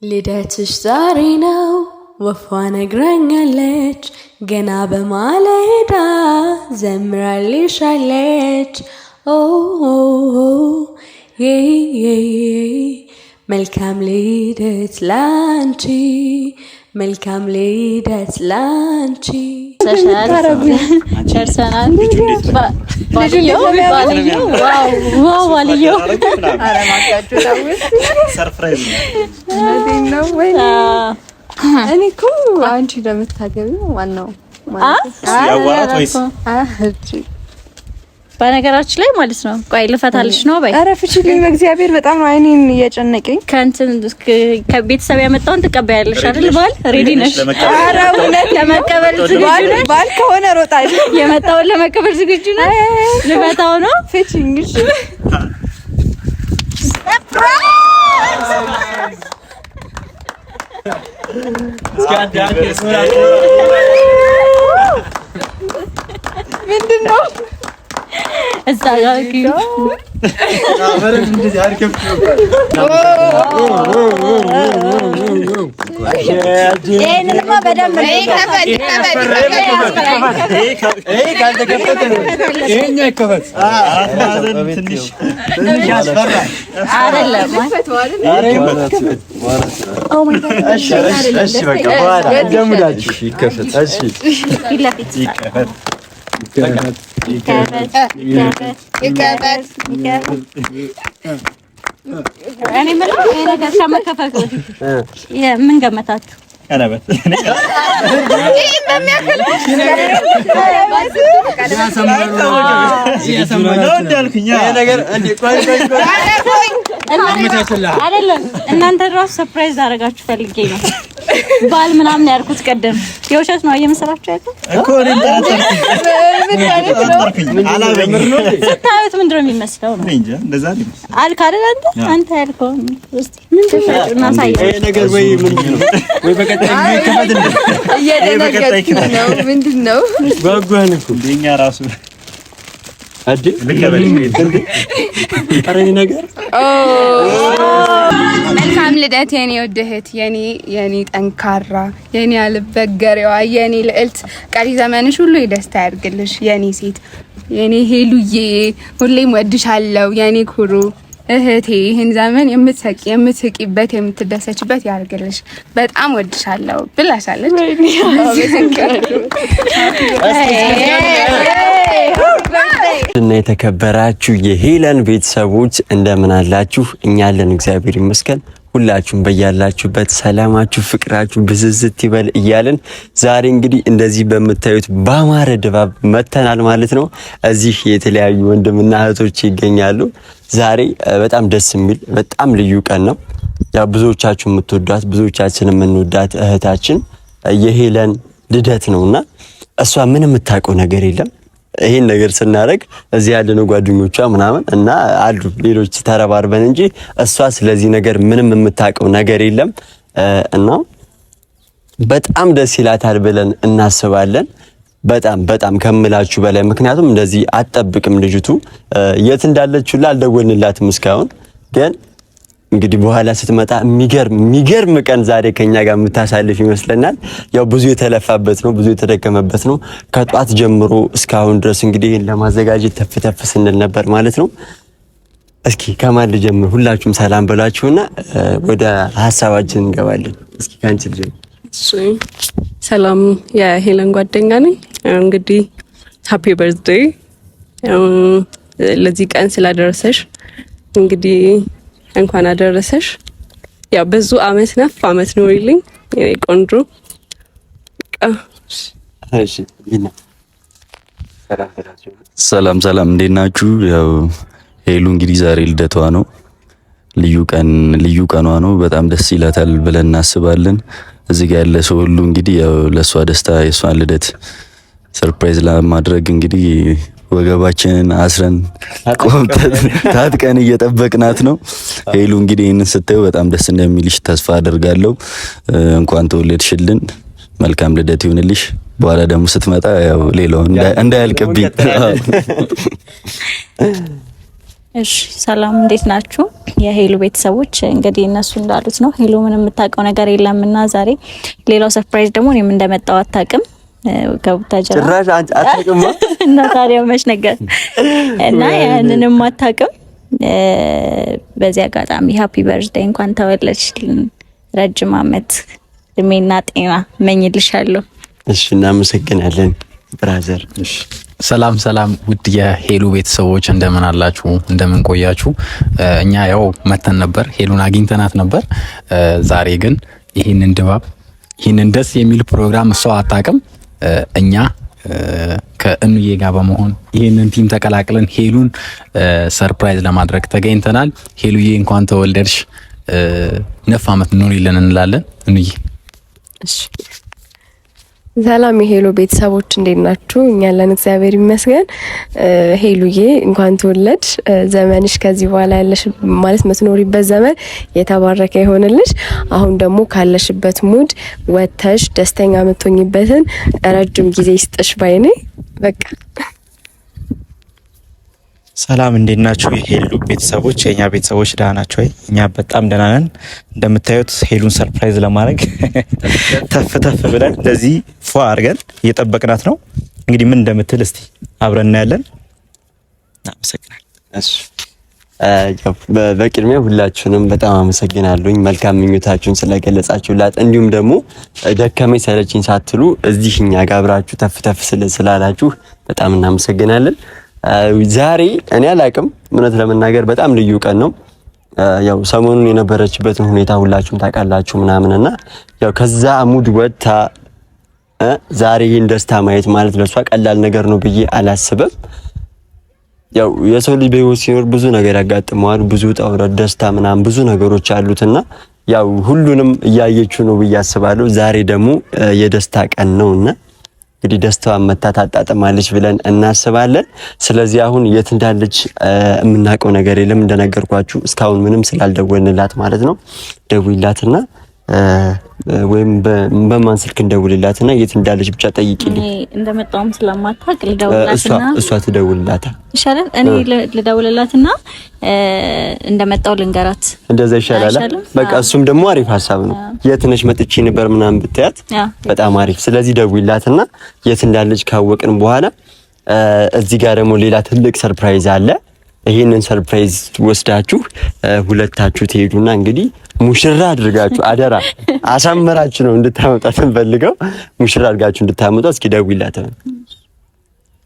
ልደትሽ ዛሬ ነው ወፏ ነግራኛለች ገና በማለዳ ዘምራልሻለች ኦ መልካም ልደት ላንቺ መልካም ልደት ላንቺ ጨርሰናል ዋው ሰርፕራይዝ ነው ወይ እኔ እኮ አንቺ ለምታገቢው ዋናው ያዋራት ወይስ በነገራችን ላይ ማለት ነው። ቆይ ልፈታልሽ ነው በይ። ኧረ ፍቺልኝ በእግዚአብሔር በጣም ነው አይኔን እየጨነቀኝ። ከእንትን ከቤተሰብ ያመጣውን ትቀበያለሽ አይደል? ባል ሬዲ ነሽ? ኧረ እውነት ለመቀበል ዝግጁ ነሽ? ባል ከሆነ እሮጣለሁ። የመጣውን ለመቀበል ዝግጁ ነሽ? ልፈታው ነው። ፍቺኝ እሺ። ምንድን ነው እዛ ጋር አበረን እንደዚህ አርከፍኩ ይሄንማ በደንብ ትንሽ ያስፈራል አይደለም? እሺ በቃ በኋላ ደሙዳችሁ ይከፈት። እሺ ይከፈት እኔ ምንም ነገር ከመከፈቱ ምን ገመታችሁ? ቀለበት እናንተ ራሱ ሰርፕራይዝ አደረጋችሁ ፈልጌ ነው። ባል ምናምን ያልኩት ቀደም የውሸት ነው እየመሰላችሁ ያለው እኮ እኔ ጠራጠርኩኝ። ስታዩት ምንድን ነው የሚመስለው ነው እንጂ እንደዛ ነው አልክ አይደል? አንተ ያልከው እስቲ ምን ተፈጥሮና ሳይሆን ይሄ ነገር ወይ ምንድን ነው ወይ በቀጣይ ይከፈት ነው ምንድን ነው ጓጓን እኮ እንደኛ ራሱ አዲ አረኝ ነገር መልካም ልደት የኔ ውድ እህት፣ የኔ ጠንካራ፣ የኔ አልበገሬዋ፣ የኔ ልዕልት፣ ቀሪ ዘመንሽ ሁሉ የደስታ ያድርግልሽ የኔ ሴት፣ የኔ ሄሉዬ፣ ሁሌም ወድሻለሁ የኔ ኩሩ እህቴ። ይህን ዘመን የምትስቂበት የምትደሰችበት ያድርግልሽ። በጣም ወድሻለሁ ብላሻለች። እና የተከበራችሁ የሄለን ቤተሰቦች እንደምን አላችሁ? እኛ አለን እግዚአብሔር ይመስገን። ሁላችሁም በያላችሁበት ሰላማችሁ ፍቅራችሁ ብዝዝት ይበል እያልን ዛሬ እንግዲህ እንደዚህ በምታዩት ባማረ ድባብ መተናል ማለት ነው። እዚህ የተለያዩ ወንድምና እህቶች ይገኛሉ። ዛሬ በጣም ደስ የሚል በጣም ልዩ ቀን ነው። ያው ብዙዎቻችሁ የምትወዷት ብዙዎቻችን የምንወዳት እህታችን የሄለን ልደት ነውና እሷ ምንም የምታውቀው ነገር የለም። ይሄን ነገር ስናደርግ እዚህ ያለነው ጓደኞቿ ምናምን እና አሉ ሌሎች ተረባርበን እንጂ እሷ ስለዚህ ነገር ምንም የምታውቀው ነገር የለም እና በጣም ደስ ይላታል ብለን እናስባለን። በጣም ከምላችሁ በላይ ምክንያቱም እንደዚህ አትጠብቅም ልጅቱ። የት እንዳለች ሁላ አልደወልንላትም እስካሁን። ግን እንግዲህ በኋላ ስትመጣ የሚገርም ቀን ዛሬ ከኛ ጋር የምታሳልፍ ይመስለናል። ያው ብዙ የተለፋበት ነው፣ ብዙ የተደከመበት ነው። ከጧት ጀምሮ እስካሁን ድረስ እንግዲህ ለማዘጋጀት ተፍተፍ ስንል ነበር ማለት ነው። እስኪ ከማን ልጀምር? ሁላችሁም ሰላም በላችሁና ወደ ሐሳባችን እንገባለን። እስኪ ካንቺ ልጀምር። ሰላም የሄለን ጓደኛ ነኝ። እንግዲህ ሃፒ በርዝዴይ ለዚህ ቀን ስላደረሰሽ እንግዲህ እንኳን አደረሰሽ። ያው ብዙ አመት ነፍ አመት ኖሪልኝ የኔ ቆንጆ። እሺ ይና ሰላም እንዴት ናችሁ? ያው ሄሉ እንግዲህ ዛሬ ልደቷ ነው። ልዩ ቀኗ ነው። በጣም ደስ ይላታል ብለን እናስባለን። እዚህ ጋር ያለ ሰው ሁሉ እንግዲህ ያው ለሷ ደስታ የሷን ልደት ሰርፕራይዝ ለማድረግ እንግዲህ ወገባችንን አስረን ታጥቀን እየጠበቅናት ነው። ሄሉ እንግዲህ ይህንን ስታዩ በጣም ደስ እንደሚልሽ ተስፋ አደርጋለሁ። እንኳን ተወለድሽልን፣ መልካም ልደት ይሁንልሽ። በኋላ ደግሞ ስትመጣ ያው ሌላው እንዳያልቅብኝ እሺ ሰላም እንዴት ናችሁ? የሄሉ ቤተሰቦች እንግዲህ እነሱ እንዳሉት ነው። ሄሉ ምንም የምታውቀው ነገር የለምና ዛሬ ሌላው ሰርፕራይዝ ደግሞ እኔም እንደመጣው አታውቅም። ከቡታጀራ ጭራሽ አታውቅም እና ታዲያ መች ነገር እና ያንንም አታውቅም። በዚህ አጋጣሚ ሃፒ በርዝዴይ እንኳን ተወለድሽልን፣ ረጅም አመት እድሜና ጤና እመኝልሻለሁ። እሺ እናመሰግናለን ብራዘር። እሺ ሰላም ውድ የሄሉ ቤተሰቦች እንደምን አላችሁ? እንደምን ቆያችሁ? እኛ ያው መተን ነበር፣ ሄሉን አግኝተናት ነበር። ዛሬ ግን ይህንን ድባብ ይህንን ደስ የሚል ፕሮግራም እሷ አታውቅም። እኛ ከእኑዬ ጋር በመሆን ይህንን ቲም ተቀላቅለን ሄሉን ሰርፕራይዝ ለማድረግ ተገኝተናል። ሄሉዬ እንኳን ተወለድሽ፣ 9 አመት ኑሪልን እንላለን። እኑዬ እሺ ሰላም የሄሉ ቤተሰቦች እንዴት ናችሁ? እኛ ያለን እግዚአብሔር ይመስገን። ሄሉዬ እንኳን ተወለድሽ። ዘመንሽ ከዚህ በኋላ ያለሽ ማለት የምትኖሪበት ዘመን የተባረከ ይሆንልሽ። አሁን ደግሞ ካለሽበት ሙድ ወጥተሽ ደስተኛ የምትሆኝበትን ረጅም ጊዜ ይስጥሽ ባይኔ። በቃ ሰላም እንዴት ናችሁ የሄሉ ቤተሰቦች? የኛ ቤተሰቦች ደህና ናቸው ወይ? እኛ በጣም ደህና ነን። እንደምታዩት ሄሉን ሰርፕራይዝ ለማድረግ ተፍ ብለን እንደዚህ ፏ አድርገን እየጠበቅናት ነው። እንግዲህ ምን እንደምትል እስቲ አብረን እናያለን። አመሰግናለሁ። እሺ በቅድሚያ ሁላችሁንም በጣም አመሰግናለሁኝ መልካም ምኞታችሁን ስለገለጻችሁላት፣ እንዲሁም ደግሞ ደከመኝ ሰለችኝ ሳትሉ እዚህ እኛ ጋር አብራችሁ ተፍ ስላላችሁ በጣም እናመሰግናለን። ዛሬ እኔ አላቅም እውነት ለመናገር በጣም ልዩ ቀን ነው። ያው ሰሞኑን የነበረችበትን ሁኔታ ሁላችሁም ታውቃላችሁ ምናምንና ያው ከዛ ሙድ ወጥታ ዛሬ ይህን ደስታ ማየት ማለት ለሷ ቀላል ነገር ነው ብዬ አላስብም። ያው የሰው ልጅ በህይወት ሲኖር ብዙ ነገር ያጋጥመዋል፣ ብዙ ውጣ ውረድ፣ ደስታ ምናምን ብዙ ነገሮች አሉትና ያው ሁሉንም እያየችው ነው ብዬ አስባለሁ። ዛሬ ደግሞ የደስታ ቀን ነውና እንግዲህ ደስታዋን መታ ታጣጥማለች ብለን እናስባለን። ስለዚህ አሁን የት እንዳለች የምናውቀው ነገር የለም። እንደነገርኳችሁ እስካሁን ምንም ስላልደወልንላት ማለት ነው። ደውይላትና ወይም በማን ስልክ እንደውልላትና የት እንዳለች ብቻ ጠይቂልኝ። እንደመጣውም ስለማታውቅ ልደውልላትና እሷ ትደውልላታ ይሻላል። እኔ ልደውልላትና እንደመጣው ልንገራት። እንደዛ ይሻላል። በቃ እሱም ደግሞ አሪፍ ሀሳብ ነው። የት ነሽ መጥቼ ነበር ምናምን ብትያት በጣም አሪፍ። ስለዚህ ደውይላትና የት እንዳለች ካወቅን በኋላ እዚህ ጋር ደግሞ ሌላ ትልቅ ሰርፕራይዝ አለ። ይሄንን ሰርፕራይዝ ወስዳችሁ ሁለታችሁ ትሄዱና እንግዲህ ሙሽራ አድርጋችሁ አደራ አሳመራችሁ ነው እንድታመጣት እንፈልገው። ሙሽራ አድርጋችሁ እንድታመጣው እስኪ ደውይላት።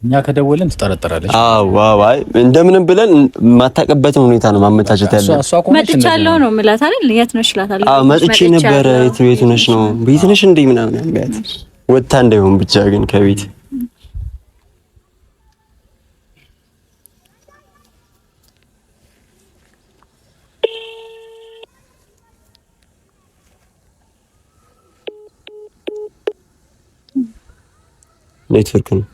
እኛ ከደወልን ትጠረጠራለች። አዎ እንደምንም ብለን ማታቀበትን ሁኔታ ነው ማመቻቸት ያለብን። መጥቻለሁ ነው ምላት አይደል? የት ነሽ እላታለሁ። አዎ መጥቼ ነበር። የት ነሽ ነው ቤት ነሽ እንዴ ምናምን ጋር ወጣ እንዳይሆን ብቻ ግን ከቤት ኔትወርክ ነው።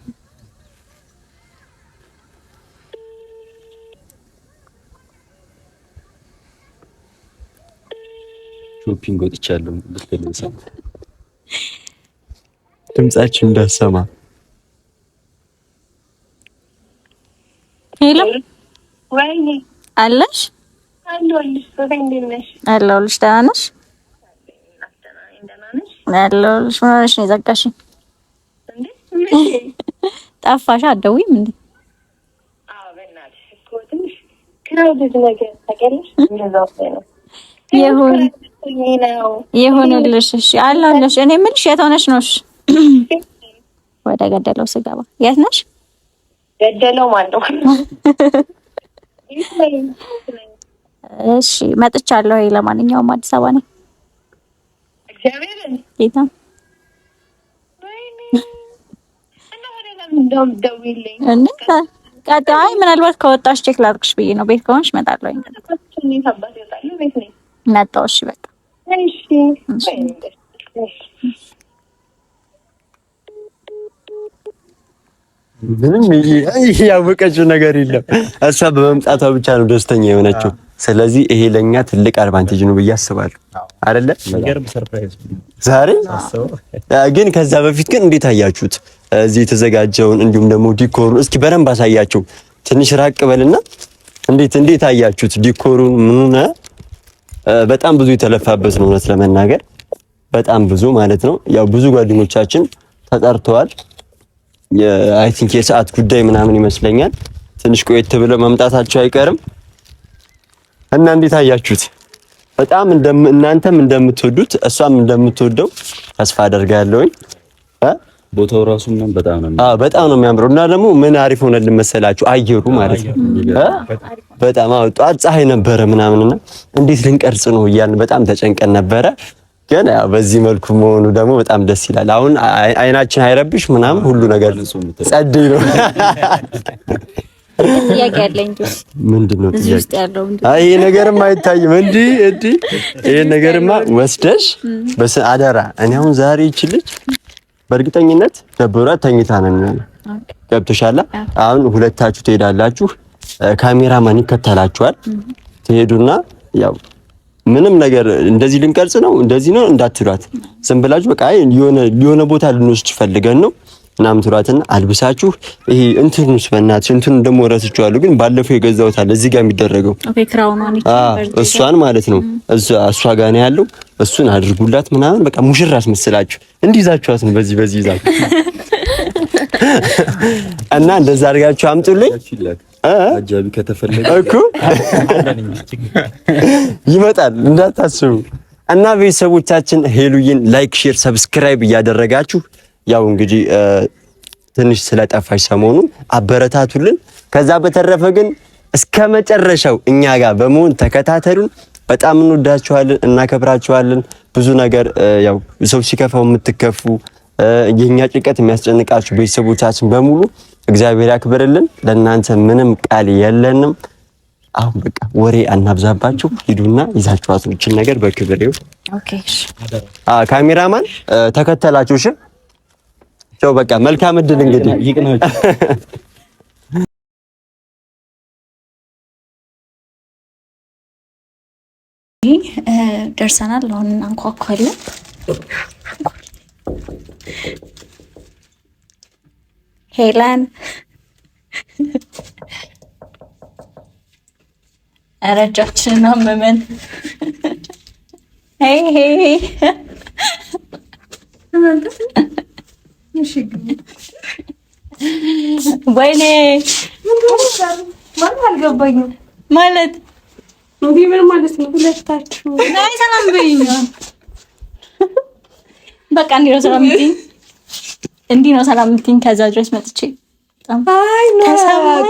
ሾፒንግ ወጥቻለሁ ልትለኝ ድምጻችን እንዳሰማ። ሄሎ ወይኔ አለሽ? አለሁልሽ። በእንደነሽ አለሁልሽ። ደህና ነሽ? አለሁልሽ። ምን ሆነሽ ነው የዘጋሽኝ? ጠፋሽ? አትደውይም እንዴ? አዎ በእናትሽ እኮ ትንሽ ክራውድድ ነገር ታውቂያለሽ። እንደዛው ነው ይሁንልሽ። እሺ አለሁልሽ። እኔ የምልሽ የት ሆነሽ ነው? እሺ ወደ ገደለው ስገባ የት ነሽ? ገደለው ማለት ነው። እሺ መጥቻለሁ። ለማንኛውም አዲስ አበባ ነኝ። እግዚአብሔርን ጌታ እንደውም ደውይልኝ እና ቀጣይ ምናልባት ከወጣሽ ቼክ ላድርግሽ ብዬ ነው። ቤት ከሆንሽ እመጣለሁ። መጣሁ። እሺ በቃ ምንም ያወቀችው ነገር የለም። እሷ በመምጣቷ ብቻ ነው ደስተኛ የሆነችው። ስለዚህ ይሄ ለኛ ትልቅ አድቫንቴጅ ነው ብዬ አስባለሁ አይደለ? የሚገርም ሰርፕራይዝ ዛሬ ግን ከዛ በፊት ግን እንዴት አያችሁት? እዚህ የተዘጋጀውን እንዲሁም ደግሞ ዲኮሩን እስኪ በደንብ አሳያቸው። ትንሽ ራቅ በልና እንዴት አያችሁት? ዲኮሩን ምኑን በጣም ብዙ የተለፋበት ነው እውነት ለመናገር በጣም ብዙ ማለት ነው። ያው ብዙ ጓደኞቻችን ተጠርተዋል። አይ ቲንክ የሰዓት ጉዳይ ምናምን ይመስለኛል ትንሽ ቆየት ብለው መምጣታቸው አይቀርም እና እንዴት አያችሁት? በጣም እናንተም እንደምትወዱት እሷም እንደምትወደው ተስፋ አደርጋለሁኝ። ቦታው ራሱ በጣም ነው የሚያምረው እና ደግሞ ምን አሪፍ ሆነልን መሰላችሁ አየሩ ማለት ነው። በጣም ጧት ፀሐይ ነበረ ምናምንና እንዴት ልንቀርጽ ነው እያልን በጣም ተጨንቀን ነበረ። ግን ያው በዚህ መልኩ መሆኑ ደግሞ በጣም ደስ ይላል። አሁን አይናችን አይረብሽ ምናምን ሁሉ ነገር ጸድ ነው። ጥያቄ ያለኝ ምንድነው እዚህ ውስጥ ያለው ይሄ ነገርማ አይታይም እንዴ? ይሄ ነገርማ ወስደሽ አደራ። እኔ አሁን ዛሬ ይችልች በእርግጠኝነት ደብሯት ተኝታ ነው የሚሆነው። ገብቶሻል? አሁን ሁለታችሁ ትሄዳላችሁ፣ ካሜራማን ይከተላችኋል። ትሄዱና ያው ምንም ነገር እንደዚህ ልንቀርጽ ነው እንደዚህ ነው እንዳትሏት፣ ዝም ብላችሁ በቃ የሆነ ቦታ ልንወስድ ፈልገን ነው ምናምን ትሏትና አልብሳችሁ ይሄ እንትኑስ በእናትሽ እንትኑ ደግሞ ረስቼዋለሁ፣ ግን ባለፈው የገዛሁት አለ እዚህ ጋር የሚደረገው እሷን ማለት ነው እሷ ጋር ነው ያለው። እሱን አድርጉላት ምናምን በቃ ሙሽራ አስመስላችሁ እንዲይዛችኋት ነው በዚህ ይዛችሁ እና እንደዛ አድርጋችሁ አምጡልኝ። አጃቢ ከተፈለገ እኮ ይመጣል እንዳታስቡ። እና ቤተሰቦቻችን ሄሉዬን ላይክ፣ ሼር፣ ሰብስክራይብ እያደረጋችሁ ያው እንግዲህ ትንሽ ስለጠፋሽ ሰሞኑን አበረታቱልን። ከዛ በተረፈ ግን እስከ መጨረሻው እኛ ጋር በመሆን ተከታተሉን። በጣም እንወዳችኋለን፣ እናከብራችኋለን። ብዙ ነገር ያው ሰው ሲከፋው የምትከፉ የኛ ጭንቀት የሚያስጨንቃችሁ ቤተሰቦቻችን በሙሉ እግዚአብሔር ያክብርልን። ለእናንተ ምንም ቃል የለንም። አሁን በቃ ወሬ አናብዛባችሁ፣ ሂዱና ይዛችኋት ነው እቺን ነገር በክብር ይው። ኦኬ እሺ። ካሜራማን ተከተላችሁ። እሺ ቻው። በቃ መልካም እድል እንግዲህ ይቅናችሁ። ደርሰናል። አሁን እናንኳኳለን። ሄለን አረጃችንን አመመን። ሄይ ሄይ ወይኔ ማለት አልገባኝም። ማለት ምን ማለት ነው? ሁለታችሁ ናይ ሰላም በይኝ። በቃ እንዲህ ነው ሰላም የምትይኝ። ከዛ ድረስ መጥቼ አይ ነው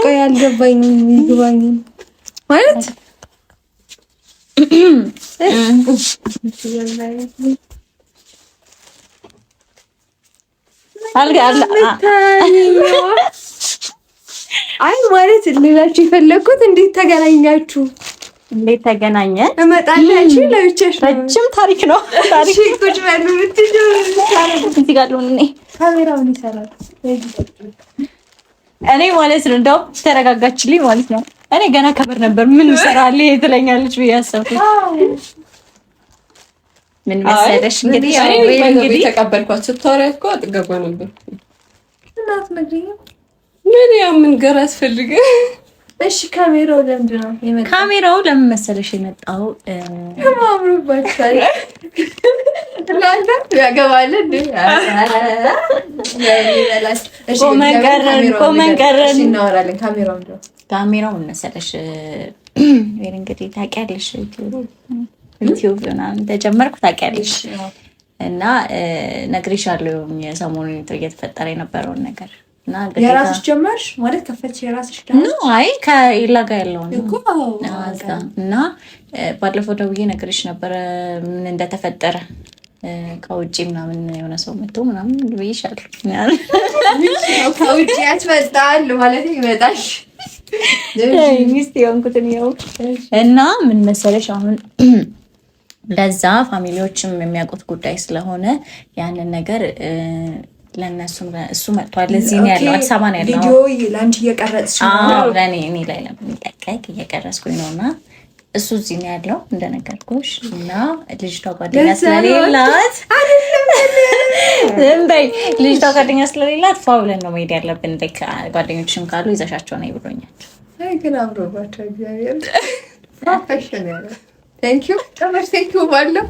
ቆይ አልገባኝም። ይግባኝ ማለት አይ ማለት ልላችሁ የፈለኩት እንዴት ተገናኛችሁ? እንዴት ተገናኘን? እመጣላችሁ ለብቻሽ ረጅም ታሪክ ነው። ታሪክ ቁጭ በሉ ብትጀምሩ እዚህ ጋር ለኔ ካሜራውን ይሰራል። እኔ ማለት ነው እንደው ተረጋጋችልኝ ማለት ነው። እኔ ገና ከበር ነበር ምን ይሰራል ይሄ ትለኛለች ብዬ አሰብኩት። ምን መሰለሽ እንግዲህ እንግዲህ ተቀበልኳት። ስታወሪያ እኮ አጥገባ ነበር። እናት ነግሪኝ ምን ያምን ገር አስፈልገ። እሺ ካሜራው ለምንድን ነው የመጣው? ካሜራው ለምን መሰለሽ የመጣው ማምሩባችኋል ለአንተ ያገባል እንዴ? እሺ ኮመን ቀረን እናወራለን። ካሜራው ምን መሰለሽ ወይ እንግዲህ ታውቂያለሽ ዩቲዩብ ምናምን ተጀመርኩ ታውቂያለሽ። እና ነግሬሻለሁ የሰሞኑን እየተፈጠረ የነበረውን ነገር እና የራስሽ ጀመርሽ ማለት ከፈትሽ የራስሽ ደግሞ ነው? አይ ከኢላ ጋር ያለው ነው እና ባለፈው ደውዬ ነግሬሽ ነበረ ምን እንደተፈጠረ ከውጪ ምናምን የሆነ ሰው መጥቶ ምናምን ብዬሻለሁ። ከውጪ ያስመጣል ማለት ይመጣሽ ሚስት የሆንኩትን ያው እና ምን መሰለሽ አሁን ለዛ ፋሚሊዎችም የሚያውቁት ጉዳይ ስለሆነ ያንን ነገር ለነሱ እሱ መጥቷል። እዚህ ነው ያለው፣ አዲስ አበባ ነው ያለው። ቪዲዮ ላንቺ እየቀረጽሽ ነው? ለኔ ላይ ለምንጠቀቅ እየቀረጽኩኝ ነውና እሱ እዚህ ነው ያለው እንደነገርኩሽ። እና ልጅቷ ጓደኛ ስለሌላት እንበይ ልጅቷ ጓደኛ ስለሌላት ፋው ብለን ነው መሄድ ያለብን። ጓደኞችሽም ካሉ ይዘሻቸው ነው ይብሎኛል። አይ ግን አምሮባቸው እግዚአብሔር ፕሮፌሽናል ያለ ቴንኪው ጨመር ቴንኪው ባለው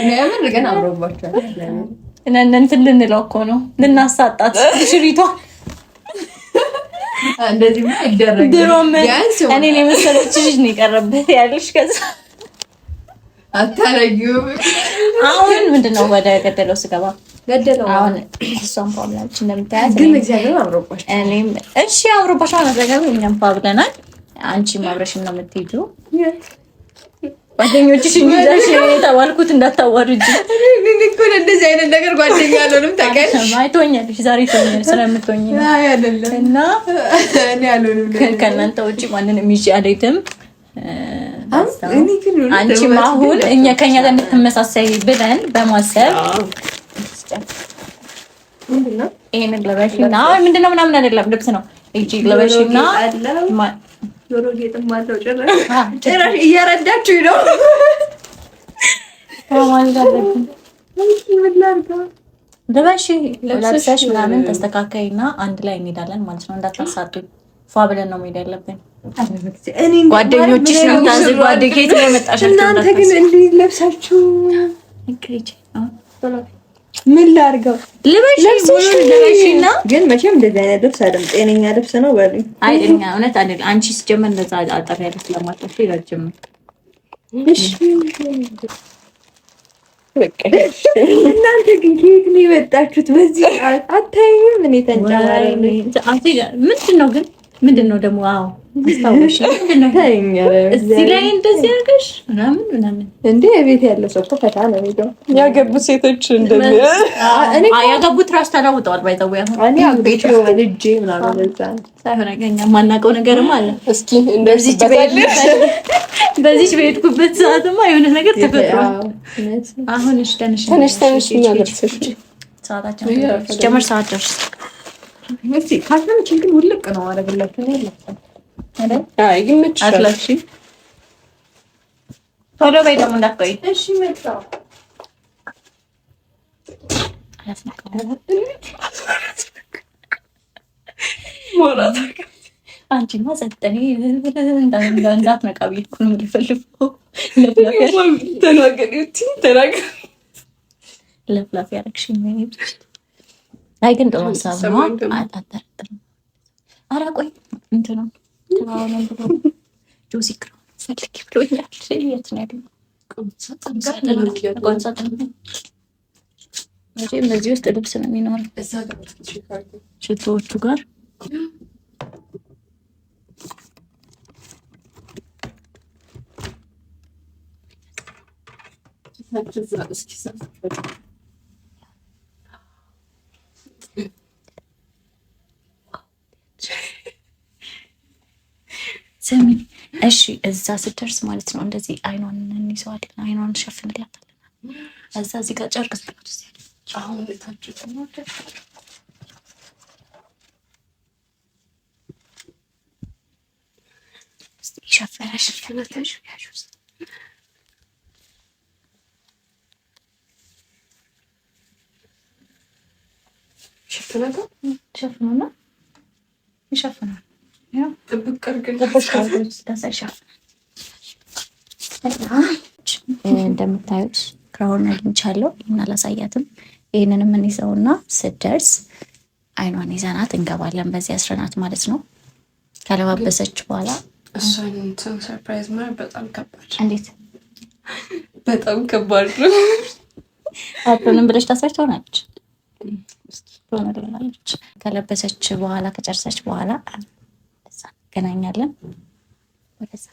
ምንም ግን አምሮባቸው እግዚአብሔር እንትን ልንለው እኮ ነው ልናሳጣት ሽሪቷ እንደዚህ ምን ይደረግ ድሮም እኔ የመሰለች ልጅ ነው የቀረበት ያለሽ ከዛ አታረጊው አሁን ምንድነው ወደ ገደለው ስገባ ገደለው አሁን እሷም ፕሮብሌም እንደምታያት ግን እግዚአብሔር አምሮባቸው እኔም እሺ አምሮባቸው ነገር እኛም ፋብለናል አንቺ ማብረሽን ነው የምትሄጂው ጓደኞችሽ እንዲዛሽ የተባልኩት እንዳታዋርጂ እኔ እኮ እንደዚህ አይነት ነገር ጓደኛ አልሆንም ታውቂያለሽ አይቶኛልሽ ዛሬ ቶኛል ስለምትሆኝ አይ አይደለም እና እኔ አልሆንም ከእናንተ ውጪ ማንንም ይዤ አልሄድም እኔ ግን አንቺም አሁን እኛ ከኛ ጋር እንድትመሳሰይ ብለን በማሰብ ምንድነው ይሄንን ለበሽና ምንድነው ምናምን አይደለም ልብስ ነው እጂ ለበሽና ጆሮ ጌጥም አለው ጭራሽ እየረዳችሁኝ ነው ለበሽ ለብሰሽ ምናምን ተስተካካይና አንድ ላይ እንሄዳለን ማለት ነው እንዳታሳጡኝ ፏ ብለን ነው መሄድ ያለብን ጓደኞችሽ ነው ታዝ ጓደኞች ነው የመጣሻቸው እናንተ ግን እንዲህ ለብሳችሁ እንግዲህ ምን ላድርገው ለበሽና ግን መቼም እንደዚህ አይነት ልብስ አይደለም ጤነኛ ልብስ ነው በሉኝ አይደኛ እውነት አይደል አንቺ ሲጀመር እንደዛ አጠር ያለ ስለማጥፋት ይረጅም እሺ እናንተ ግን ከየት ነው የመጣችሁት በዚህ አታዩም ምን የተንጫራረ ምንድነው ግን ምንድነው ደግሞ አዎ አስታውሽ ምንድነው እዚህ ላይ እንደዚህ ያርገሽ ምናምን እንዴ ቤት ያለው ሰው እኮ ፈታ ነው የሚለው ያገቡት ሴቶች እንደዚህ እኔ ያገቡት ራስ ተለውጠዋል ባይተው ያሁን እኔ አቤት ልጅ ምናምን ለዛን ሳይሆን ገኛ ማናቀው ነገርም አለ እስኪ እንደዚህ በዚህ በሄድኩበት ሰዓትማ የሆነ ነገር ተፈጥሯል አሁን እሺ ተነሽ ያለብሰሽ ሰዓታችን ጀመር ሰዓት ደርስ እስቲ ካስለምችን ግን ውልቅ ነው አረግላችሁ ነው ያለው አይ ግን አትላክሺ ቶሎ በይ ደግሞ እንዳትቆይ እሺ መጣው ሞራታ አንቺማ ዘጠኝ እንዳትነቃ ብዬሽ እኮ ነው የምልፈልገው ተናገሪ ለፍላፊ ያደረግሽኝ ነው አይ ግን ጥሩ ሀሳብ ነው አታጠርጥርም ኧረ ቆይ እንትን ነው ተባውነን ብሎ ጆሲ ክራውን ፈልጊ ብሎኛል የት ነው ያለው ቆንሳጥን መቼም በዚህ ውስጥ ልብስ ነው የሚኖረው ሽቶዎቹ ጋር ስሚ እሺ እዛ ስትደርስ ማለት ነው እንደዚህ አይኗን እንይዘዋለን አይኗን ሸፍንላታለን እዛ እዚህ ጋር ጨርቅ ስጥቁት አሁን ለታችሁ ተሞተ ሸፈረሽ ከነተሽ ያጁስ ሸፍነና ይሸፍናል ያው ጥብቅ አድርገን እንደምታዩት ክራውን አግኝቻለሁ እና ላሳያትም ይሄንንም ምን ይዘውና ስትደርስ አይኗን ይዘናት እንገባለን በዚህ አስረናት ማለት ነው ካለባበሰች በኋላ እሷን እንትን ሰርፕራይዝ ማለት በጣም ከባድ እንዴት በጣም ከባድ ነው አጥቶንም ብለሽ ታስፈጭ ሆናለች ከለበሰች በኋላ ከጨርሰች በኋላ ገናኛለን ወደዛ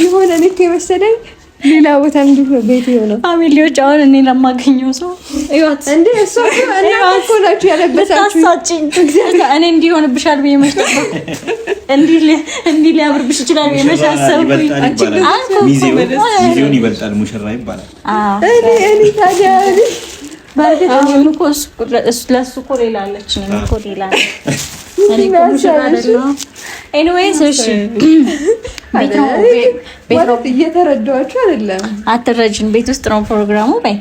የሆነ ልክ የመሰለኝ ሌላ ቦታ እንዲሁ ቤት የሆነ ፋሚሊዎች አሁን እኔ ለማገኘው ሰው ይወት እንዴ እሱ እና እኮ ናችሁ ያለበሳችሁ ታሳጭኝ እኔ እንዲሆንብሻል ብዬ መስጠት እንዲ ሊያምርብሽ ይችላል ብዬ መስጠት ሚዜውን ይበልጣል ሙሽራ ይባላል እኔ ታዲያ በርግጥ አሁን እኮ ለሱ እኮ ሌላ አለች ነው እኮ ሌላ እኔ እኮ ሙሽራ አይደለም ኤኒዌይስ እሺ ቤት እየተረዳችሁ አይደለም አትረጅን ቤት ውስጥ ነው ፕሮግራሙ በይ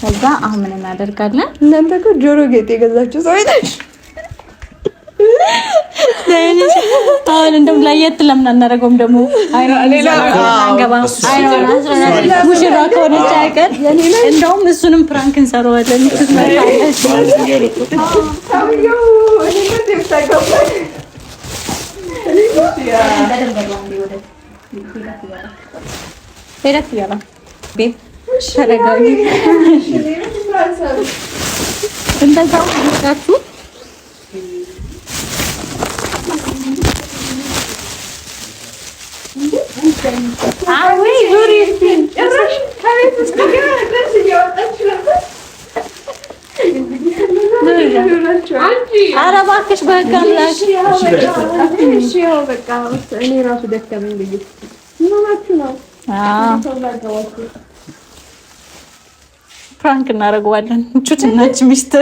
ከዛ አሁን ምን እናደርጋለን እናንተ እኮ ጆሮ ጌጥ የገዛችሁ ሰው አይደል አሁን እንደውም ለየት ለምን አናደርገውም ደግሞ ሙሽራ ከሆነች አይቀር እንደውም እሱንም ፕራንክ እንሰራዋለን። ኧረ እባክሽ በቃ እኔ እራሱ ደከመኝ ብዬሽ ነው። ፕራንክ እናደርገዋለን። ቹትናች ሚስት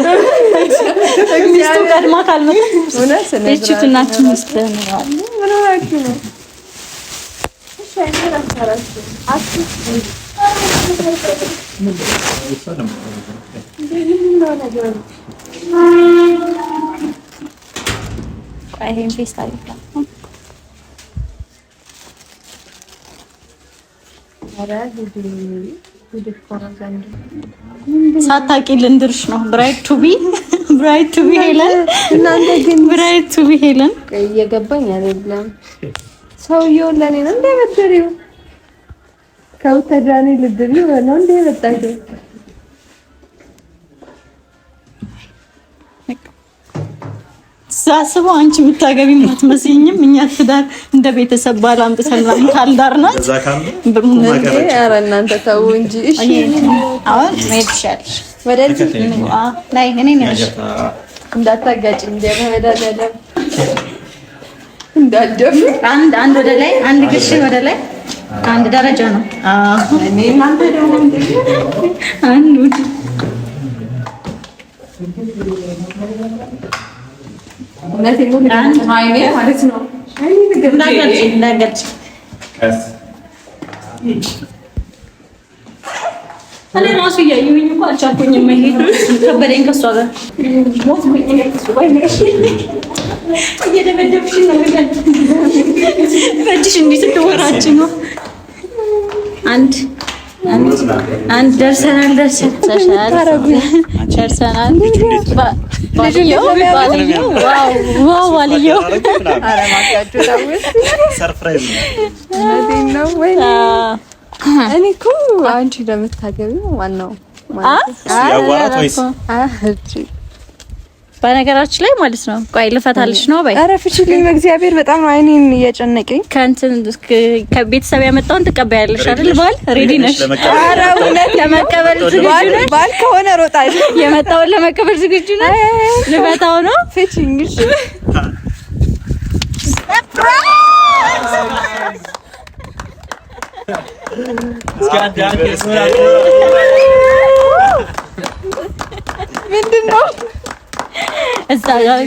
ቀድማ ካልመጣች ቹትናች ሚስት ነው። ሳታቂ ልንድርሽ ነው። ብራይት ቱ ቢ ሄለን እናንተ ግን ብራይት ቱ ቢ ሄለን እየገባኝ አይደለም። ሰውየው ለኔ ነው እንደመደሪው ከውተዳኔ ልድሪው ነው እንደመጣችሁ ሳስበው አንቺ የምታገቢ አትመስይኝም። እኛ ትዳር እንደ ቤተሰብ ባል አምጥተናል ካልዳርናት ኧረ እናንተ ተው እንጂ እሺ። አሁን መሄድ ይሻልሽ ወደዚህ ላይ እኔ ነኝ እንዳታጋጭ እንደመዳደለም እንዳደፍ አንድ ወደ ላይ አንድ ግሽ ወደ ላይ አንድ ደረጃ ነው። እኔ እናንተ ደግሞ አንዱ ማለት ነው። እንዳገልጽ እኔ ራሱ እያየሁኝ እኮ አልቻልኩኝም መሄድ ከበደኝ። ከእሷ ጋር እየደበደብሽ ነው በእጅሽ እንዲህ ስትወራጭ ነው። አንድ ደርሰናል። ዋልየው ሰርፕራይዝ ነው ወይ? እኔ እኮ አንቺ ለምታገቢው ዋናው ያዋራት ወይስ በነገራችን ላይ ማለት ነው። ቆይ ልፈታልሽ ነው በይ። ኧረ ፍቺልኝ በእግዚአብሔር በጣም ነው አይኔን እየጨነቀኝ። ከእንትን ከቤተሰብ ያመጣውን ትቀበያለሽ አይደል? ባል ሬዲ ነሽ? ኧረ እውነት ለመቀበል ዝግጁ ነሽ? ባል ከሆነ እሮጣለሁ። የመጣውን ለመቀበል ዝግጁ ነሽ? ልፈታው ነው። ፍቺኝ እሺ። ምንድን ነው እዛ ጋር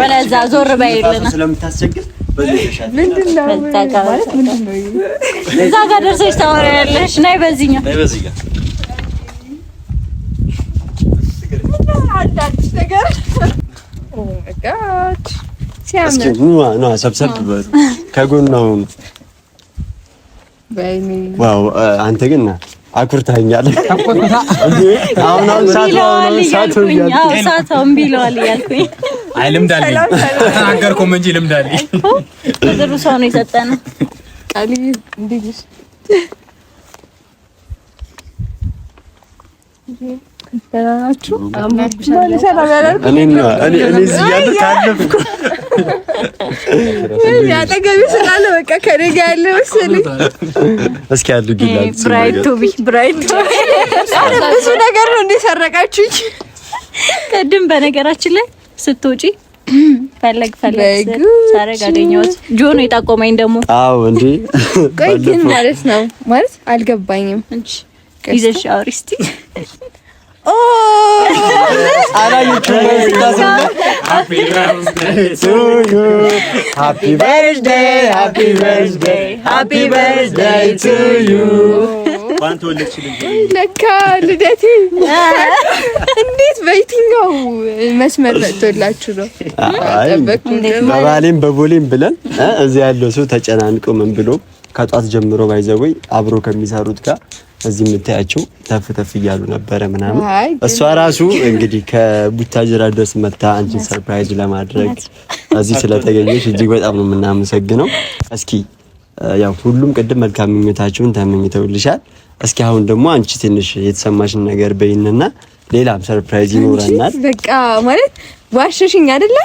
ወለዛ ዞር በይልና ስለምታስቸግር ምንድን ነው እዛ ጋር ደርሰሽ ታወሪያለሽ። ነይ በዚህኛው ሰብሰብ ከጎን ነው። ዋው አንተ ግን አኩርታኛል። አሁን ሳታውን ቢለዋል እያልኩኝ አይ ልምዳለኝ ተናገርኩም እንጂ ልምዳለኝ እኮ ጥሩ ሰው ነው የሰጠን ቃል እንዴት ተናናችሁ እኔ እዚህ ያለው ታለፍኩ ያጠገቢ ስላለ በቃ ከኔ ጋር ያለው መሰለኝ። እስኪ አድርጊላት ብራይት ቱ ቢ ብዙ ነገር ነው እንደሰረቃችሁኝ። ቅድም በነገራችን ላይ ስትወጪ ፈለግ ሳረግ አገኘሁት። ጆን የጠቆመኝ ደግሞ አዎ እንዴ ቆይ ግን ማለት ነው ማለት አልገባኝም። ይዘሽ አውሪ እስቲ Happy birthday to you. Happy birthday, happy birthday, happy birthday to you. ለካ ልደቴ እንዴት በየትኛው መስመር መጥቶላችሁ ነው? በባሌም በቦሌም ብለን እዚህ ያለው ሰው ተጨናንቆ ምን ብሎ ከጧት ጀምሮ ባይዘወይ አብሮ ከሚሰሩት ጋር እዚህ የምታያቸው ተፍ እያሉ ነበረ ምናምን። እሷ ራሱ እንግዲህ ከቡታጅራ ድረስ መጣ አንቺን ሰርፕራይዝ ለማድረግ እዚህ ስለተገኘሽ እጅግ በጣም ነው የምናመሰግነው። እስኪ ያው ሁሉም ቅድም መልካም ምኞታችሁን ተመኝተውልሻል። እስኪ አሁን ደግሞ አንቺ ትንሽ የተሰማሽን ነገር በይንና ሌላም ሰርፕራይዝ ይኖረናል። በቃ ማለት ዋሸሽኝ አይደለ?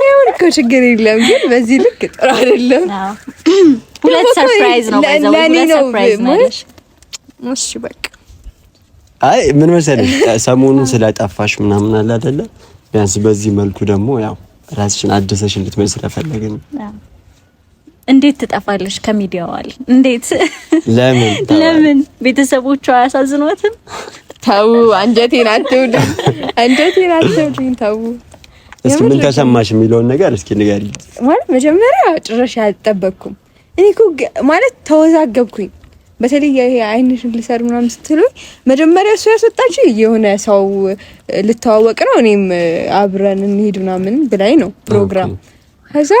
ይሁን እኮ ችግር የለም ግን በዚህ ልክ ጥሩ አይደለም። ሁለት ሰርፕራይዝ ነው ባይዘው ሁለት ሰርፕራይዝ ነው። እሺ በቃ አይ ምን መሰለሽ ሰሞኑን ስለጠፋሽ ምናምን አለ አይደለ? ቢያንስ በዚህ መልኩ ደግሞ ያው ራስሽን አድሰሽ እንድትመጪ ስለፈለግን። እንዴት ትጠፋለሽ ከሚዲያው አለ? እንዴት ለምን ቤተሰቦቿ አያሳዝኗትም? ታው አንጀቴን አትውል ታው። እስኪ ምን ተሰማሽ የሚለውን ነገር እስኪ ንገሪኝ። ማለት መጀመሪያ ጭራሽ አልጠበቅኩም። እኔ እኮ ማለት ተወዛገብኩኝ። በተለይ ይሄ አይንሽን ልሰር ምናምን ስትሉኝ መጀመሪያ እሱ ያስወጣችው የሆነ ሰው ልተዋወቅ ነው እኔም አብረን እንሂድ ምናምን ብላኝ ነው ፕሮግራም። ከዛ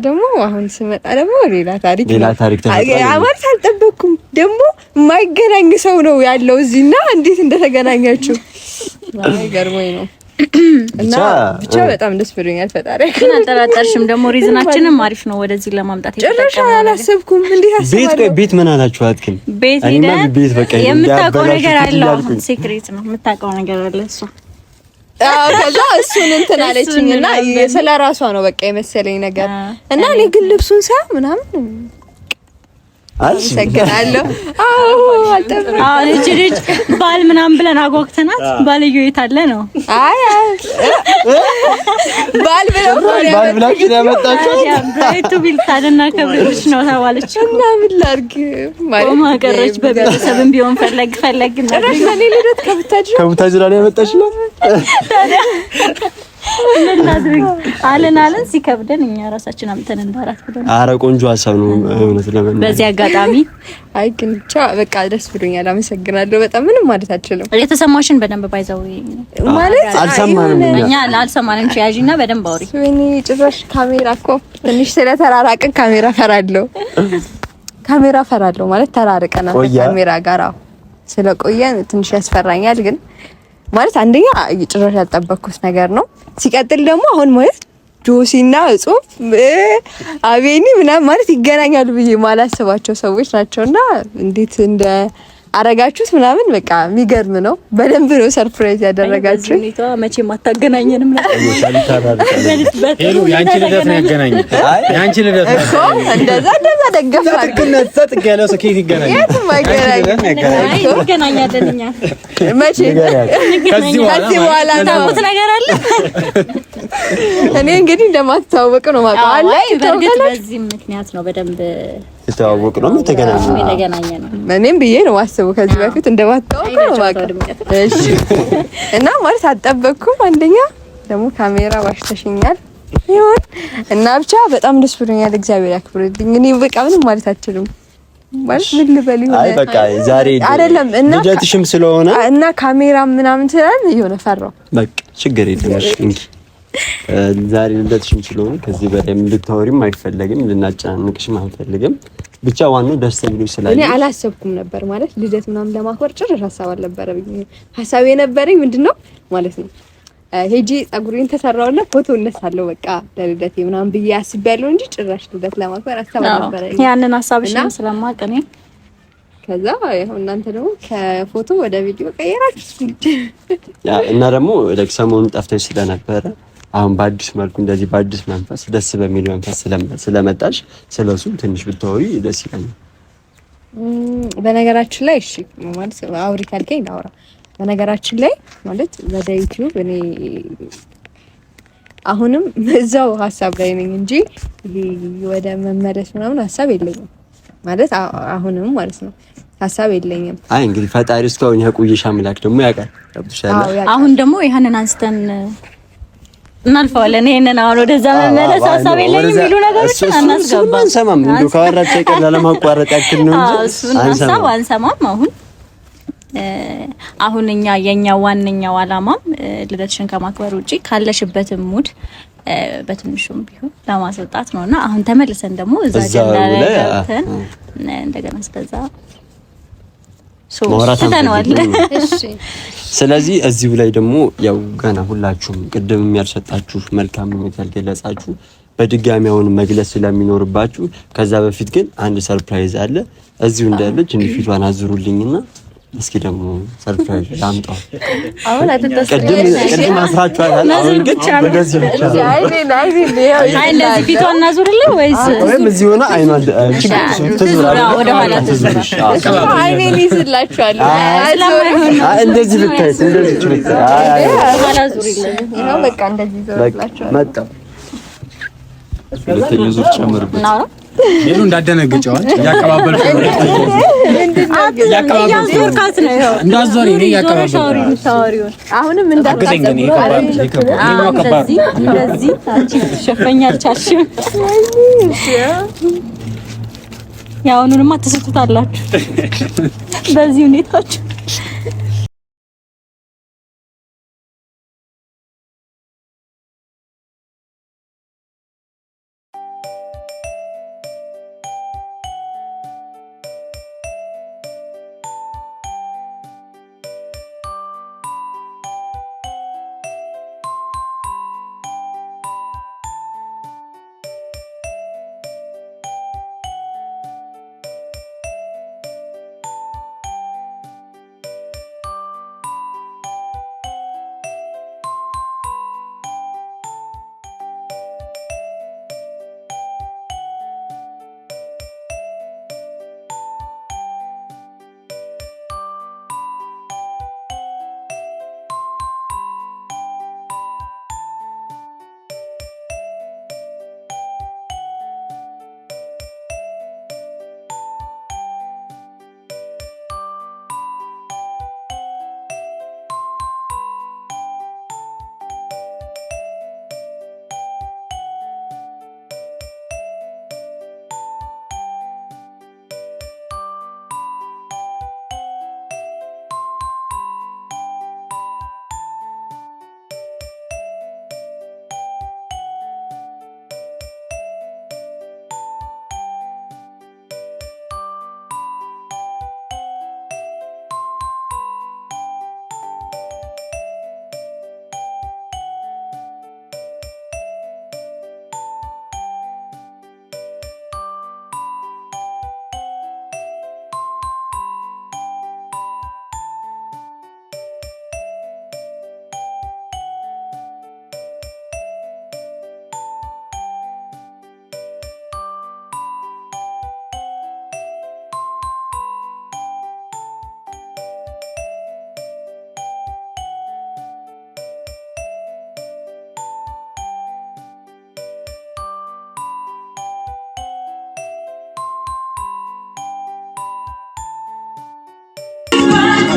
ደግሞ አሁን ስመጣ ደግሞ ሌላ ታሪክ ማለት አልጠበቅኩም። ደግሞ የማይገናኝ ሰው ነው ያለው እዚህና እንዴት እንደተገናኛችሁ ገርሞኝ ነው። እና ብቻ በጣም ደስ ብሎኛል። ፈጣሪ ግን አልጠራጠርሽም። ደግሞ ሪዝናችንም አሪፍ ነው ወደዚህ ለማምጣት ጭራሽ አላሰብኩም። እንዴት አስባለሁ? ቤት ምን አላችኋትም? ቤት በቃ የምታውቀው ነገር አለ። ሴክሬት ነው የምታውቀው ነገር አለ እሱ። ከዛ እሱን እንትን አለችኝና ስለ ራሷ ነው በቃ የመሰለኝ ነገር እና እኔ ግን ልብሱን ሳይ ምናምን አልሰገናለሁ። ልጅ ባል ምናምን ብለን አጓግተናት ባልዮ የታለ ነው? አይ ባል ብላችሁ ያመጣችሁ ብራይቱ ቢልታልና ከብሮች ነው ተባለች እና ምን ላድርግ ማለት ማቀረች በቤተሰብም ቢሆን ፈለግ ጭራሽ ለኔ ልደት ከቡታጅራ ላይ ያመጣች ነው። ምን ላድርግ አለን ሲከብደን እኛ ራሳችን አምተን እንዳራት ብለን። ኧረ ቆንጆ ሀሳብ ነው እውነት ለምን በዚህ አጋጣሚ አይ ግን ብቻ በቃ ደስ ብሎኛል። አመሰግናለሁ በጣም ምንም ማለት አልችልም። የተሰማሽን በደንብ ባይዘው ማለት አልሰማንም እኛ አልሰማንም። ያጂና በደንብ አውሪ። ወይኔ ጭራሽ ካሜራ እኮ ትንሽ ስለተራራቅን ካሜራ ፈራለሁ ማለት ተራርቀናል ካሜራ ጋር ስለቆየን ትንሽ ያስፈራኛል። ግን ማለት አንደኛ ጭራሽ ያልጠበቅኩት ነገር ነው። ሲቀጥል ደግሞ አሁን ማለት ጆሲና እጹብ አቤኒ ምናምን ማለት ይገናኛሉ ብዬ ማላስባቸው ሰዎች ናቸውና እንዴት እንደ አረጋችሁት ምናምን በቃ የሚገርም ነው። በደንብ ነው ሰርፕራይዝ ያደረጋችሁ። መቼም አታገናኘንም ሄሉ ያንቺ ልደት ነው ያገናኘ ያንቺ ልደት እኮ እንደዛ ደገፋል። ጥቅ ያለው ሰው ከየት ይገናኛል? ይገናኛለን እኛ መቼ ከዚህ በኋላ ታውቁት ነገር አለ። እኔ እንግዲህ እንደማትታወቅ ነው ማውቀው አለ። በእርግጥ በዚህ ምክንያት ነው በደንብ የተዋወቅ ነው የተገናኘ ነው። እኔም ብዬ ነው ማስበው ከዚህ በፊት እንደማትታወቅ ነው ማውቀው። እሺ እና ማለት አልጠበቅኩም። አንደኛ ደግሞ ካሜራ ዋሽተሽኛል ይሁን እና ብቻ በጣም ደስ ብሎኛል። እግዚአብሔር ያክብርልኝ። እኔ በቃ ምንም ማለት አልችልም። ማለት ምን ልበል ይሆነ አይ በቃ ዛሬ አይደለም እና ልደትሽም ስለሆነ እና ካሜራ ምናምን ስላል የሆነ ፈራው። በቃ ችግር የለም እንጂ ዛሬ ልደትሽም ስለሆነ ከዚህ በላይ ልታወሪም አይፈልግም፣ ልናጨናንቅሽም አንፈልግም። ብቻ ዋናው ደስ የሚል ስላለ እኔ አላሰብኩም ነበር ማለት ልደት ምናምን ለማክበር ጭራሽ ሀሳብ አልነበረብኝ። ሀሳብ የነበረኝ ምንድነው ማለት ነው ሄጂ ጸጉሬን ተሰራውና ፎቶ እነሳለሁ በቃ ለልደቴ ምናምን ብዬ አስቤያለሁ እንጂ ጭራሽ ልደት ለማክበር ሀሳብ አልነበረኝ። ያንን ሀሳብሽን ስለማውቅ እኔ ከዛ ያው እናንተ ደግሞ ከፎቶ ወደ ቪዲዮ ቀየራችሁ እና ደግሞ ለሰሞኑን ጠፍተሽ ስለነበረ አሁን በአዲስ መልኩ እንደዚህ በአዲስ መንፈስ ደስ በሚል መንፈስ ስለመጣሽ ስለሱ ትንሽ ብታወሪ ደስ ይለኛል። በነገራችን ላይ እሺ ማለት አውሪ ካልከኝ ላውራ። በነገራችን ላይ ማለት ወደ ዩቲዩብ እኔ አሁንም እዛው ሀሳብ ላይ ነኝ እንጂ ወደ መመለስ ምናምን ሀሳብ የለኝም ማለት አሁንም ማለት ነው። ሀሳብ የለኝም። አይ እንግዲህ ፈጣሪ እስካሁን ያቆየሽ አምላክ ደግሞ ያውቃል። አሁን ደግሞ ይሄንን አንስተን እናልፈዋለን። ይሄንን አሁን ወደዛ መመለስ ሀሳብ የለኝም የሚሉ ነገሮችን አናስገባም። አንሰማም። እንደው ካወራች አይቀር ለማቋረጥ ያክል ነው እንጂ አንሰማም። አሁን የኛ ዋነኛው አላማም ልደትሽን ከማክበር ውጪ ካለሽበትም ሙድ በትንሹም ቢሆን ለማስወጣት ነውና አሁን ተመልሰን ደግሞ እዛ ገብተን እንደገና ስለዛ ተነዋል። እሺ ስለዚህ እዚሁ ላይ ደግሞ ያው ገና ሁላችሁም ቅድም ያልሰጣችሁ መልካም ምኞት ያልገለጻችሁ በድጋሚ አሁን መግለጽ ስለሚኖርባችሁ ከዛ በፊት ግን አንድ ሰርፕራይዝ አለ። እዚሁ እንዳለች ፊቷን አዙሩልኝና እስኪ ደግሞ ሰርፕራይዝ ላምጣው። አሁን ቅድም አስራችኋል። አሁን ግን እንደዚህ ብቻ አይ እንደዚህ ፊቷን እናዙርልኝ ወይም እዚህ ሆነ አይኗን ትዙራ ወደ ኋላ ትዙራ አይኔን ይስላችኋል። እንደዚህ ብታይ እንደዚህ ብታይ ኋላ ዙሪልኝ ነው በቃ እንደዚህ ዞርላችኋል። መጣ ሁለተኛ ዙር ጨምርበት ነው ሌሉ እንዳደነግጨዋል ያቀባበልኩ ያዙርካት ነው ይሄው እንዳዞሪ ነው ያቀባበልኩ ታወሪውን አሁንም እንዳታቀበሉ እንደዚህ አንቺ ሸፈኛል ቻልሽ ያውኑንማ ተሰጥቷላችሁ በዚህ ሁኔታችሁ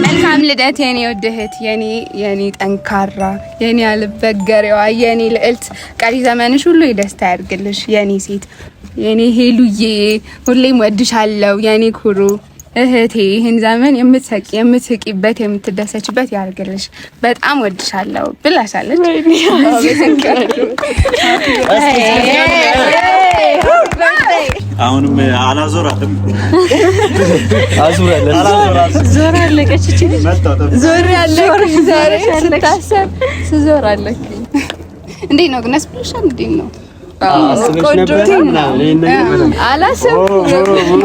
መልካም ልደት የኔ ውድ እህት፣ የኔ ጠንካራ፣ የኔ አልበገሬዋ፣ የኔ ልዕልት፣ ቀሪ ዘመንሽ ሁሉ የደስታ ያድርግልሽ የኔ ሴት፣ የኔ ሄሉዬ፣ ሁሌም ወድሻለሁ የኔ ኩሩ እህቴ። ይህን ዘመን የምትስቂበት የምትደሰችበት ያድርግልሽ። በጣም ወድሻለሁ ብላሻለች። አሁንም አላዞራትም። ዞር አለቀች እቺ ልጅ ዞር ያለች ዛሬ ስታሰብ ስዞር አለች። እንዴት ነው ግን አስብልሻል? እንዴት ነው ቆንጆ አላሰብኩም።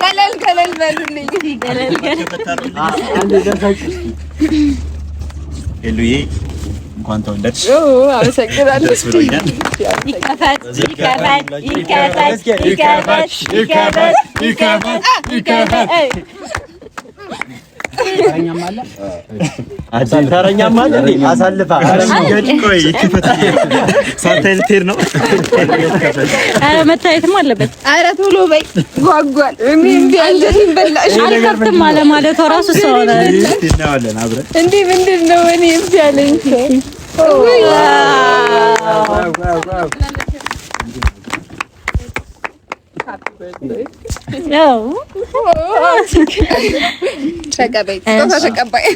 ገለል በሉልኝ። ሄሉዬ እንኳን ተወለድሽ። አመሰግናለሁ። ተረኛም አለ አሳልፋ ቆይ ሳታይልቴር ነው መታየትም አለበት። ኧረ ቶሎ በይ ጓጓል። እምቢ አንጀቴን በላሽ። አልከፍትም አለ ማለት ራሱ ሰው ነው እናወለን አብረን እንዴ ምንድን ነው እኔ እምቢ አለኝ። ያው ተቀበይ ተቀበይ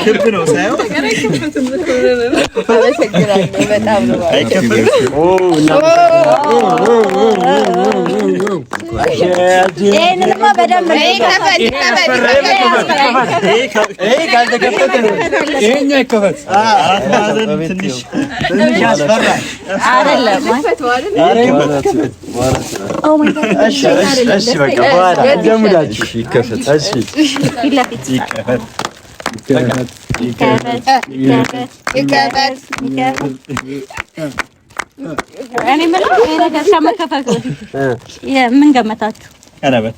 ክብ ነው ሳይሆን በጣም ነው ይሄንንማ በደንብ ይሄኛው ይከፈት። አራት ማዕዘን ትንሽ ያስፈራል አይደለም። እሺ በቃ በኋላ ጀምራችሁ ይከፈት። እሺ ይከፈት እኔ የምለው ይሄ ነገር ከመከፈቱ ምን ገመታችሁ? ቀለበት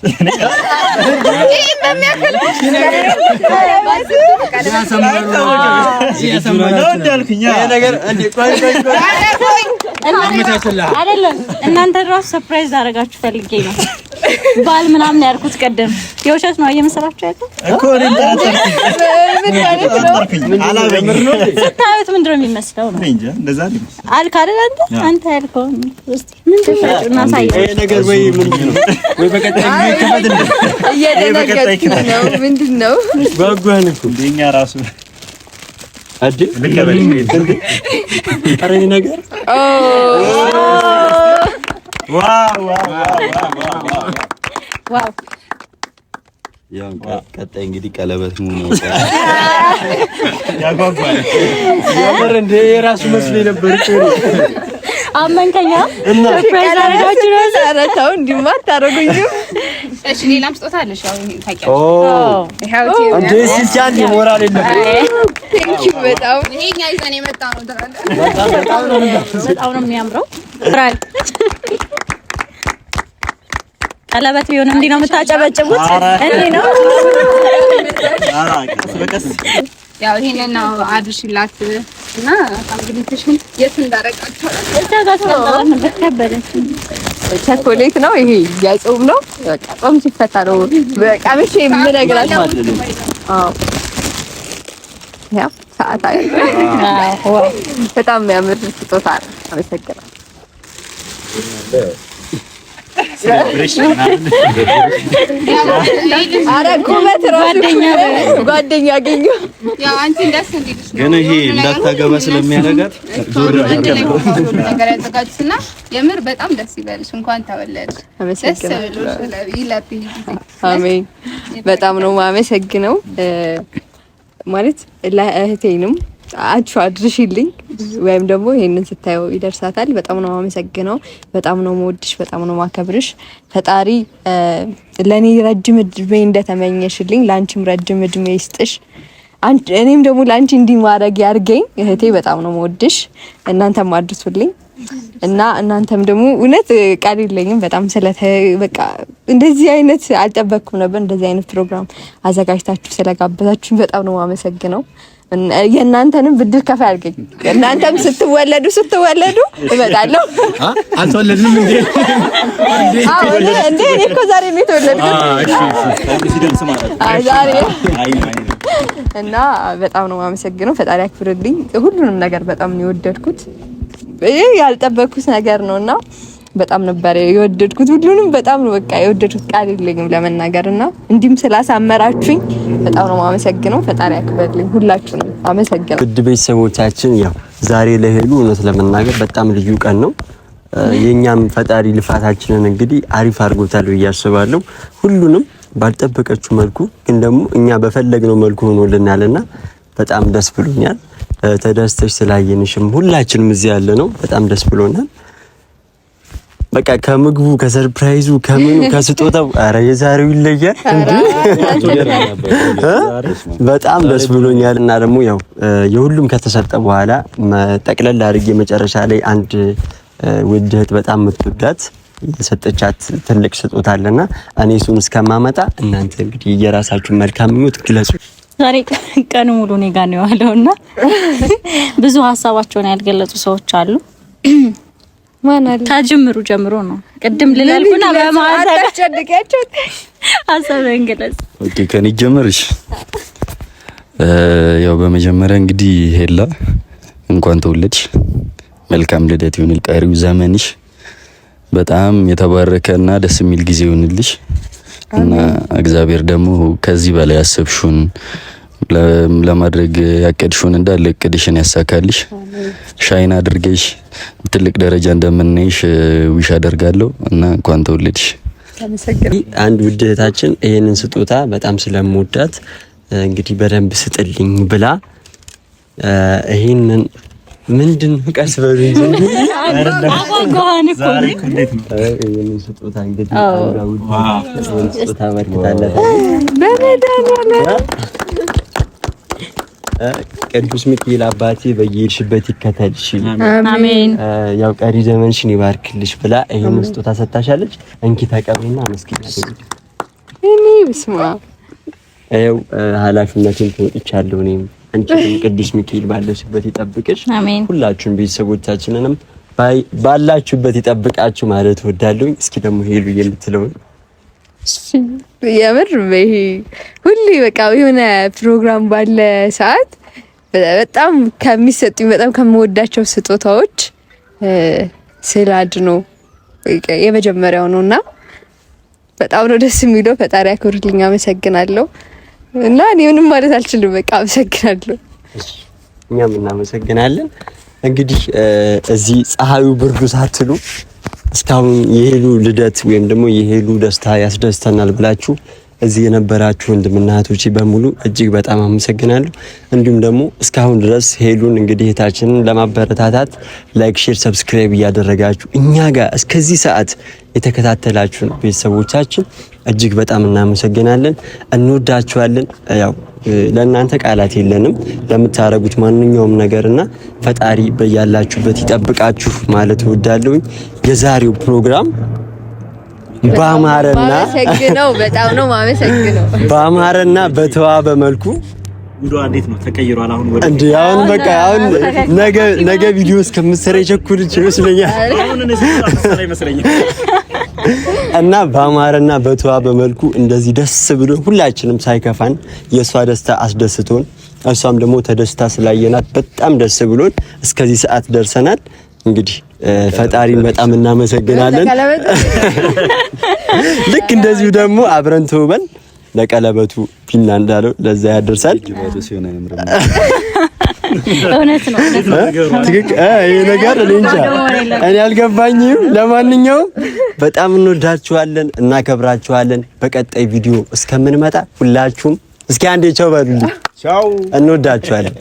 አይደለም። እናንተ ራሱ ሰርፕራይዝ አደረጋችሁ ፈልጌ ነው። ባል ምናምን ያልኩት ቀደም የውሸት ነው እየመሰላችሁ ያለው እኮ ስታዩት ምንድን ነው የሚመስለው ነው አልክ አይደል? አንተ ያልከው እስኪ ምንድን ነው እናሳየው። ይሄ ነገር ወይ ምንድን ነው ወይ በቀጣይ ይከፈት እየደነገጥኩ ነው። ምንድን ነው ጓጓን እኮ እንደኛ ራሱ አዲ ኧረ ይሄ ነገር ዋው ያው ቀጣይ እንግዲህ ቀለበት ነው ያጓጓል። ያበር እንደ የራሱ መስሎኝ ነበር እኮ አመንከኛ ሰርፕራይዝ አደረጋችሁ ነው። ኧረ ተው እንዲህማ አታደርጉኝም። እሺ ሌላም ስጦታ አለሽ? አሁን ታውቂያለሽ። ይሄው እንደ ሲቻል ሞራል የለም። ቴንኪው በጣም ይሄኛ ይዘን የመጣ ነው ተራለ በጣም ነው የሚያምረው። ፍራይ ቀለበት ቢሆን እንዲህ ነው የምታጨበጭቡት? እንዲህ ነው በቀስ ያው ይሄንን ነው አድርሽላት እና አምግሊትሽን የት እንዳረጋችሁ ቸኮሌት ነው ይሄ ያጾም ነው። በቃ ጾም ሲፈታ ነው በቃ ምሽ የምነግራችሁ። አዎ ያ ሰዓት አይደል? በጣም የሚያምር ስጦታ ነው። አመሰግናለሁ። ኧረ ቁመት ራሱ ጓደኛ አገኘሁ። ያው አንቺ ደስ እንዲልሽ ነው ግን ይሄ እንዳታገባ ስለሚያደርጋት ነገር ያዘጋጅና የምር በጣም ደስ ይበልሽ። እንኳን ተወለድሽ። ደስ ብሎሽ ይለብኝ። አሜን። በጣም ነው የማመሰግነው። ማለት ለእህቴንም አንቺ አድርሽልኝ ወይም ደግሞ ይሄንን ስታየው ይደርሳታል። በጣም ነው የማመሰግነው። በጣም ነው የምወድሽ። በጣም ነው የማከብርሽ። ፈጣሪ ለኔ ረጅም እድሜ እንደተመኘሽልኝ ላንቺም ረጅም እድሜ ይስጥሽ። እኔም ደግሞ ላንቺ እንዲህ ማድረግ ያርገኝ። እህቴ በጣም ነው የምወድሽ። እናንተም አድርሱልኝ እና እናንተም ደግሞ እውነት ቃል የለኝም። በጣም በቃ እንደዚህ አይነት አልጠበቅኩም ነበር። እንደዚህ አይነት ፕሮግራም አዘጋጅታችሁ ስለጋበዛችሁ በጣም ነው የማመሰግነው። የእናንተንም ብድር ከፍ ያድርገኝ። እናንተም ስትወለዱ እመጣለሁ። አልተወለድንም እንዴ? አዎ እንዴ እኔ እኮ ዛሬ ነው የተወለድኩት። ዛሬ እና በጣም ነው የማመሰግነው። ፈጣሪ ያክብርልኝ። ሁሉንም ነገር በጣም ነው የወደድኩት። ያልጠበቅኩት ነገር ነውና በጣም ነበር የወደድኩት። ሁሉንም በጣም ነው በቃ የወደድኩት። ቃል የለኝም ለመናገርና እንዲህም ስላሳመራችሁኝ በጣም ነው የማመሰግነው። ፈጣሪ ያክብርልኝ። ሁላችሁንም አመሰግናለሁ። ውድ ቤተሰቦቻችን ያው ዛሬ ለሄሉ እውነት ለመናገር በጣም ልዩ ቀን ነው። የኛም ፈጣሪ ልፋታችንን እንግዲህ አሪፍ አድርጎታል ብዬ አስባለሁ። ሁሉንም ባልጠበቀችው መልኩ ግን ደግሞ እኛ በፈለግነው መልኩ ሆኖልናልና በጣም ደስ ብሎኛል። ተደስተሽ ስላየንሽም ሁላችንም እዚህ ያለ ነው በጣም ደስ ብሎናል። በቃ ከምግቡ ከሰርፕራይዙ ከምኑ ከስጦታው አረ የዛሬው ይለያል እንዴ! በጣም ደስ ብሎኛል። እና ደግሞ ያው የሁሉም ከተሰጠ በኋላ ጠቅለል አድርጌ መጨረሻ ላይ አንድ ውድ እህት በጣም የምትወዳት የሰጠቻት ትልቅ ስጦታ አለና እኔ እሱን እስከማመጣ እናንተ እንግዲህ የራሳችሁን መልካም ምኞት ግለጹ። ዛሬ ቀን ሙሉ እኔ ጋር ነው ያለውና ብዙ ሀሳባቸውን ያልገለጹ ሰዎች አሉ። ማን አለ? ከጅምሩ ጀምሮ ነው ቅድም ልላልኩና በማታ ተጨድቂያቸው ሀሳብን ገለጽ። ኦኬ ከኔ ጀምርሽ። ያው በመጀመሪያ እንግዲህ ሄላ እንኳን ተወለድሽ፣ መልካም ልደት ይሁንል። ቀሪው ዘመንሽ በጣም የተባረከና ደስ የሚል ጊዜ ይሁንልሽ እና እግዚአብሔር ደግሞ ከዚህ በላይ ያሰብሽውን ለማድረግ ያቀድሽውን እንዳለ እቅድሽን ያሳካልሽ። ሻይን አድርገሽ ትልቅ ደረጃ እንደምንይሽ ዊሽ አደርጋለሁ እና እንኳን ተወለድሽ። አንድ ውድ እህታችን ይሄንን ስጦታ በጣም ስለምወዳት እንግዲህ በደንብ ስጥልኝ ብላ ይሄንን ምንድን ቀስ በሉ እንጂ አጓጓን እኮ እንዴት ነው ይሄንን ስጦታ እንግዲህ ስጦታ ማርኬታለህ በመዳናለ ቅዱስ ሚካኤል አባቴ በየሄድሽበት ይከተልሽ፣ አሜን። ያው ቀሪ ዘመንሽን ይባርክልሽ ብላ ይሄንን ስጦታ ሰጣሻለች። እንኪ ተቀበይና መስኪናለሽ። እኔ ብስማ ያው ኃላፊነቱን ተወጥቻለሁ እኔም አንቺም ቅዱስ ሚካኤል ባለሽበት ይጠብቅሽ። ሁላችሁም ቤተሰቦቻችንንም ባላችሁበት ይጠብቃችሁ ማለት ወዳለሁኝ። እስኪ ደግሞ ሄሉ የምትለው የምር ይሄ ሁሌ በቃ የሆነ ፕሮግራም ባለ ሰዓት በጣም ከሚሰጡኝ በጣም ከምወዳቸው ስጦታዎች ስላድኖ የመጀመሪያው ነውና በጣም ነው ደስ የሚለው። ፈጣሪ ያክብርልኝ፣ አመሰግናለሁ። እና እኔ ምንም ማለት አልችልም። በቃ አመሰግናለሁ። እኛም እናመሰግናለን። እንግዲህ እዚህ ፀሐዩ ብርዱ ሳትሉ እስካሁን የሄሉ ልደት ወይም ደግሞ የሄሉ ደስታ ያስደስተናል ብላችሁ እዚህ የነበራችሁ ወንድምና እህቶቼ በሙሉ እጅግ በጣም አመሰግናለሁ። እንዲሁም ደግሞ እስካሁን ድረስ ሄሉን እንግዲህ እህታችንን ለማበረታታት ላይክ፣ ሼር፣ ሰብስክራይብ እያደረጋችሁ እኛ ጋር እስከዚህ ሰዓት የተከታተላችሁን ቤተሰቦቻችን እጅግ በጣም እናመሰግናለን። እንወዳችኋለን። ያው ለእናንተ ቃላት የለንም ለምታረጉት ማንኛውም ነገርና ፈጣሪ በያላችሁበት ይጠብቃችሁ ማለት እወዳለሁኝ። የዛሬው ፕሮግራም ባማረና ማመሰግነው በጣም ነው ማመሰግነው ባማረና በተዋበ መልኩ ጉዷ እንዴት ነው ተቀይሯል? አሁን ወደ እንዴ አሁን በቃ አሁን ነገ ቪዲዮ እስከምትሰራ የቸኩልች ይመስለኛል። አሁን እነሱ ታሰራ ይመስለኛል። እና ባማረና በተዋበ መልኩ እንደዚህ ደስ ብሎ ሁላችንም ሳይከፋን የሷ ደስታ አስደስቶን እሷም ደግሞ ተደስታ ስላየናት በጣም ደስ ብሎን እስከዚህ ሰዓት ደርሰናል። እንግዲህ ፈጣሪን በጣም እናመሰግናለን። ልክ እንደዚሁ ደግሞ አብረን ተውበን ለቀለበቱ ፒና እንዳለው ለዛ ያደርሳል። እውነት ነው። ይሄ ነገር እኔ አልገባኝም። ለማንኛውም በጣም እንወዳችኋለን፣ እናከብራችኋለን። በቀጣይ ቪዲዮ እስከምንመጣ ሁላችሁም እስኪ አንዴ ቻው በሉልኝ። ቻው። እንወዳችኋለን።